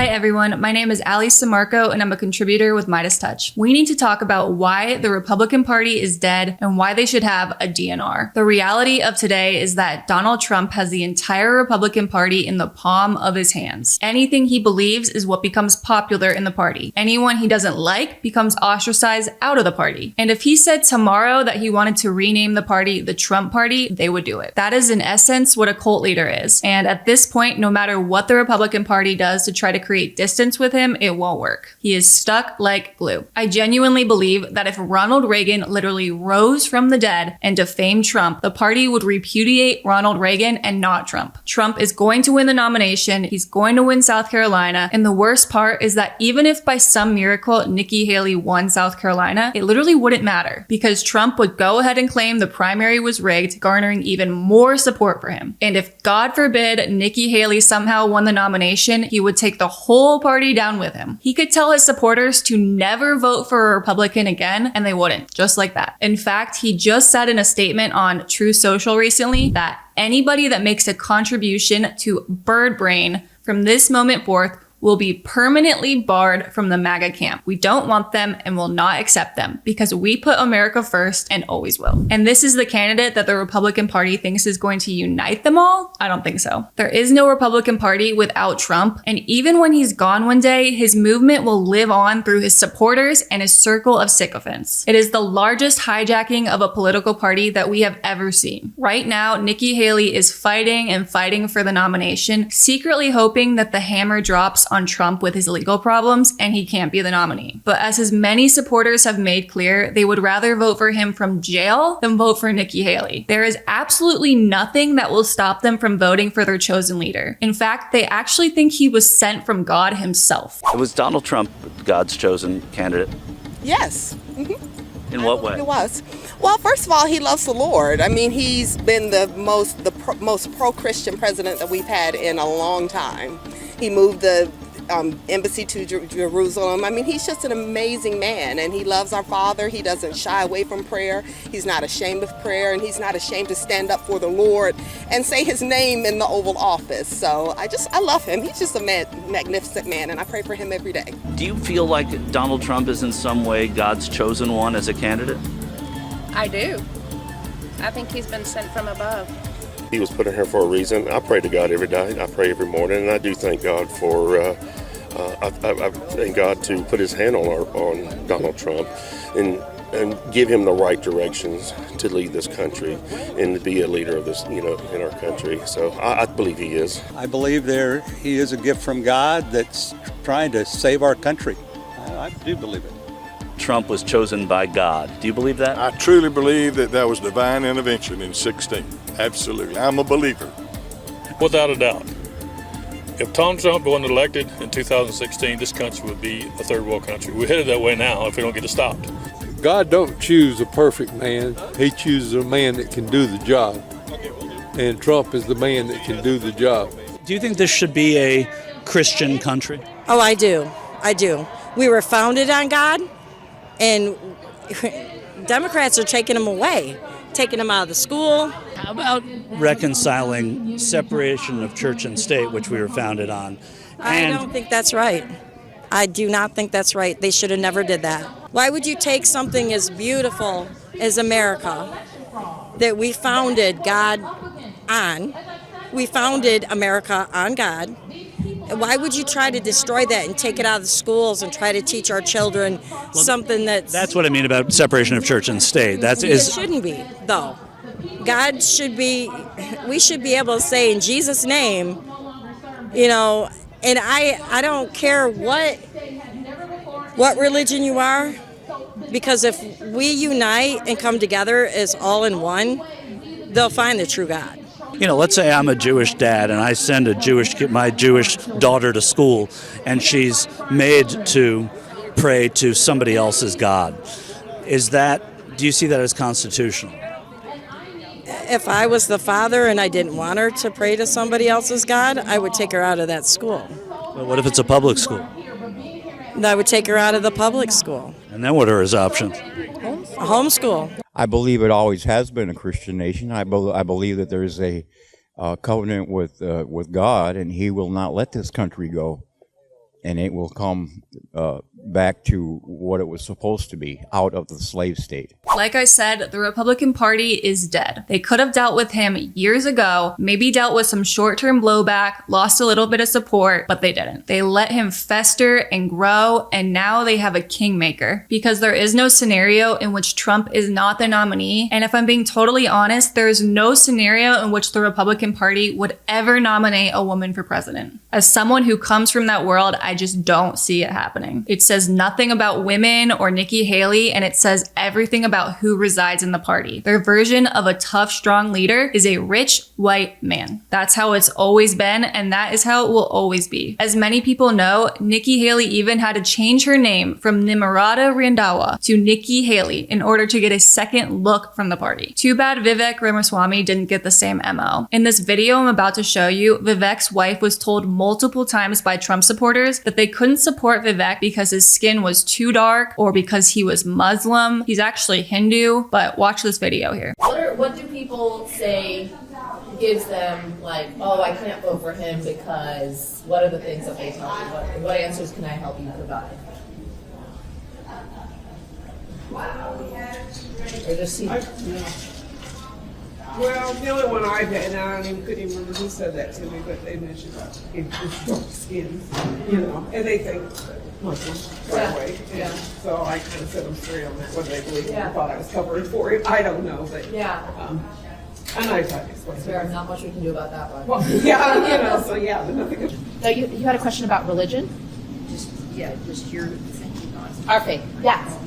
Hi everyone, my name is Ally Sammarco and I'm a contributor with MeidasTouch. We need to talk about why the Republican Party is dead and why they should have a DNR. The reality of today is that Donald Trump has the entire Republican Party in the palm of his hands. Anything he believes is what becomes popular in the party. Anyone he doesn't like becomes ostracized out of the party. And if he said tomorrow that he wanted to rename the party the Trump Party, they would do it. That is in essence what a cult leader is. And at this point, no matter what the Republican Party does to try to create distance with him, it won't work. He is stuck like glue. I genuinely believe that if Ronald Reagan literally rose from the dead and defamed Trump, the party would repudiate Ronald Reagan and not Trump. Trump is going to win the nomination. He's going to win South Carolina. And the worst part is that even if by some miracle Nikki Haley won South Carolina, it literally wouldn't matter because Trump would go ahead and claim the primary was rigged, garnering even more support for him. And if God forbid Nikki Haley somehow won the nomination, he would take the whole party down with him. He could tell his supporters to never vote for a Republican again, and they wouldn't, just like that. In fact, he just said in a statement on True Social recently that anybody that makes a contribution to Bird Brain from this moment forth will be permanently barred from the MAGA camp. We don't want them and will not accept them because we put America first and always will. And this is the candidate that the Republican Party thinks is going to unite them all? I don't think so. There is no Republican Party without Trump, and even when he's gone one day, his movement will live on through his supporters and his circle of sycophants. It is the largest hijacking of a political party that we have ever seen. Right now, Nikki Haley is fighting and fighting for the nomination, secretly hoping that the hammer drops on Trump with his legal problems and he can't be the nominee. But as his many supporters have made clear, they would rather vote for him from jail than vote for Nikki Haley. There is absolutely nothing that will stop them from voting for their chosen leader. In fact, they actually think he was sent from God himself. Was Donald Trump God's chosen candidate? Yes. In what way? It was. Well, first of all, he loves the Lord. I mean, he's been the most pro-Christian president that we've had in a long time. He moved the embassy to Jerusalem. I mean, he's just an amazing man, and he loves our Father. He doesn't shy away from prayer. He's not ashamed of prayer, and he's not ashamed to stand up for the Lord and say his name in the Oval Office. So I love him. He's just a magnificent man, and I pray for him every day. Do you feel like Donald Trump is in some way God's chosen one as a candidate? I do. I think he's been sent from above. He was put in here for a reason. I pray to God every day. I pray every morning, and I do thank God for. I thank God to put His hand on Donald Trump, and give him the right directions to lead this country and to be a leader of this, in our country. So I believe he is. I believe he is a gift from God that's trying to save our country. I do believe it. Trump was chosen by God. Do you believe that? I truly believe that was divine intervention in 16. Absolutely. I'm a believer. Without a doubt. If Donald Trump wasn't elected in 2016, this country would be a third world country. We're headed that way now if we don't get it stopped. God don't choose a perfect man. He chooses a man that can do the job. And Trump is the man that can do the job. Do you think this should be a Christian country? Oh, I do. I do. We were founded on God, and Democrats are taking them away, taking them out of the school. How about reconciling separation of church and state, which we were founded on? I don't think that's right. I do not think that's right. They should have never did that. Why would you take something as beautiful as America that we founded God on? We founded America on God. Why would you try to destroy that and take it out of the schools and try to teach our children something that's what I mean about separation of church and state. It shouldn't be, though. God should be, we should be able to say in Jesus' name, and I don't care what religion you are, because if we unite and come together as all in one, they'll find the true God. Let's say I'm a Jewish dad and I send my Jewish daughter to school and she's made to pray to somebody else's God. Do you see that as constitutional? If I was the father and I didn't want her to pray to somebody else's God, I would take her out of that school. Well, what if it's a public school? I would take her out of the public school. And then what are his options? Homeschool. I believe it always has been a Christian nation. I believe that there is a covenant with God, and He will not let this country go and it will come back to what it was supposed to be, out of the slave state. Like I said, the Republican Party is dead. They could have dealt with him years ago, maybe dealt with some short-term blowback, lost a little bit of support, but they didn't. They let him fester and grow, and now they have a kingmaker. Because there is no scenario in which Trump is not the nominee, and if I'm being totally honest, there is no scenario in which the Republican Party would ever nominate a woman for president. As someone who comes from that world, I just don't see it happening. It says nothing about women or Nikki Haley, and it says everything about who resides in the party. Their version of a tough, strong leader is a rich, white man. That's how it's always been, and that is how it will always be. As many people know, Nikki Haley even had to change her name from Nimarata Randhawa to Nikki Haley in order to get a second look from the party. Too bad Vivek Ramaswamy didn't get the same MO. In this video I'm about to show you, Vivek's wife was told multiple times by Trump supporters that they couldn't support Vivek because his skin was too dark or because he was Muslim. He's actually Hindu, but watch this video here. What do people say gives them, like, oh, I can't vote for him because what are the things that they tell you? What answers can I help you provide? Or just see. Well, the only one I've had, and I couldn't even remember who said that to me, but they mentioned it's dark skins, and they think Muslim right away. And so I kind of set them straight on that, what they believe. I thought I was covering for it. I don't know, but and I tried to explain. There's not much we can do about that one. Well, there's nothing good. So you had a question about religion? Just your thinking on it. Okay, yeah.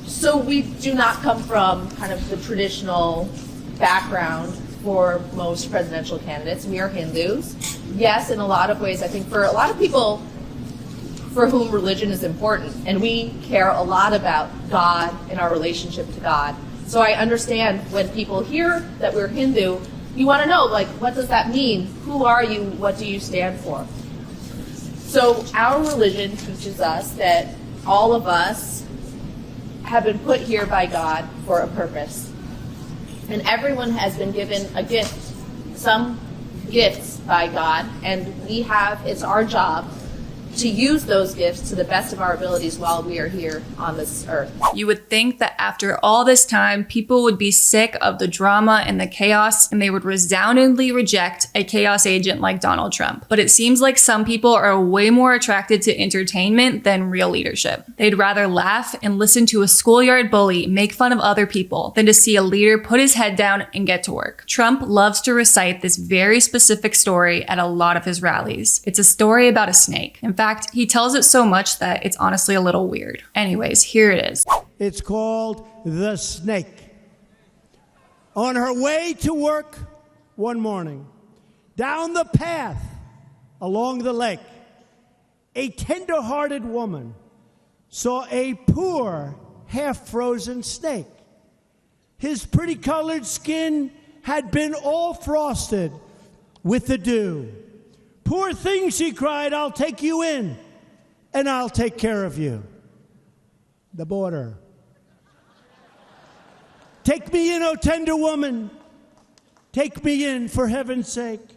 So we do not come from kind of the traditional background for most presidential candidates. We are Hindus. Yes, in a lot of ways, I think for a lot of people for whom religion is important, and we care a lot about God and our relationship to God. So I understand when people hear that we're Hindu, you want to know, like, what does that mean? Who are you? What do you stand for? So our religion teaches us that all of us have been put here by God for a purpose. And everyone has been given a gift, some gifts by God, and it's our job to use those gifts to the best of our abilities while we are here on this earth. You would think that after all this time, people would be sick of the drama and the chaos, and they would resoundingly reject a chaos agent like Donald Trump. But it seems like some people are way more attracted to entertainment than real leadership. They'd rather laugh and listen to a schoolyard bully make fun of other people than to see a leader put his head down and get to work. Trump loves to recite this very specific story at a lot of his rallies. It's a story about a snake. In fact, he tells it so much that it's honestly a little weird. Anyways, here it is. It's called The Snake. On her way to work one morning, down the path along the lake, a tender-hearted woman saw a poor, half-frozen snake. His pretty-colored skin had been all frosted with the dew. "Poor thing," she cried, "I'll take you in, and I'll take care of you." The border. "Take me in, O tender woman. Take me in, for heaven's sake.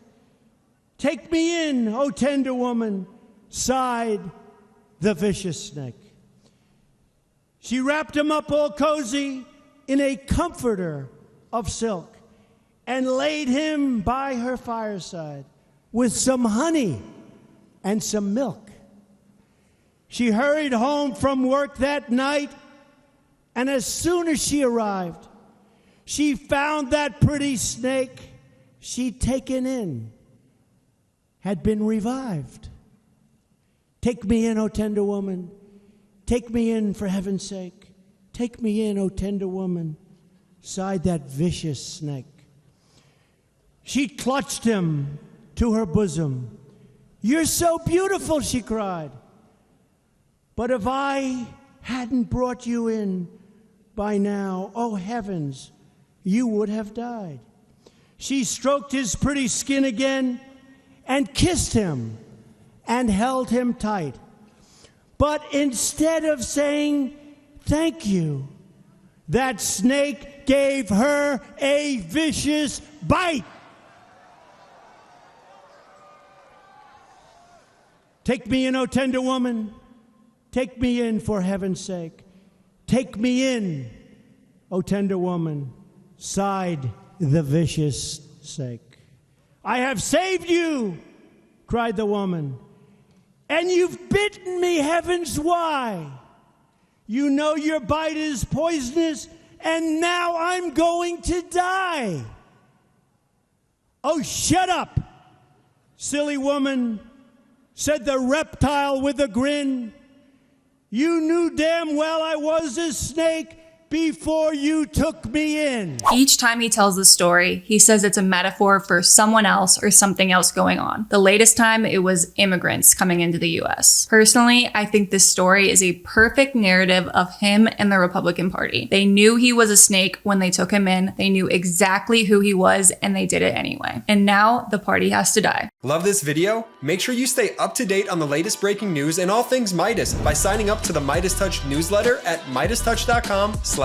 Take me in, O tender woman," sighed the vicious snake. She wrapped him up all cozy in a comforter of silk and laid him by her fireside with some honey and some milk. She hurried home from work that night, and as soon as she arrived, she found that pretty snake she'd taken in had been revived. "Take me in, O tender woman. Take me in, for heaven's sake. Take me in, O tender woman," sighed that vicious snake. She clutched him to her bosom. "You're so beautiful," she cried. "But if I hadn't brought you in by now, oh heavens, you would have died." She stroked his pretty skin again and kissed him and held him tight. But instead of saying thank you, that snake gave her a vicious bite. Take me in, O tender woman. Take me in for heaven's sake. Take me in, O tender woman. Sighed the vicious snake. I have saved you, cried the woman. And you've bitten me, heavens, why? You know your bite is poisonous, and now I'm going to die. Oh, shut up, silly woman, said the reptile with a grin. You knew damn well I was a snake before you took me in. Each time he tells the story, he says it's a metaphor for someone else or something else going on. The latest time, it was immigrants coming into the US. Personally, I think this story is a perfect narrative of him and the Republican Party. They knew he was a snake when they took him in. They knew exactly who he was, and they did it anyway. And now the party has to die. Love this video? Make sure you stay up to date on the latest breaking news and all things Meidas by signing up to the MeidasTouch newsletter at MeidasTouch.com/newsletter.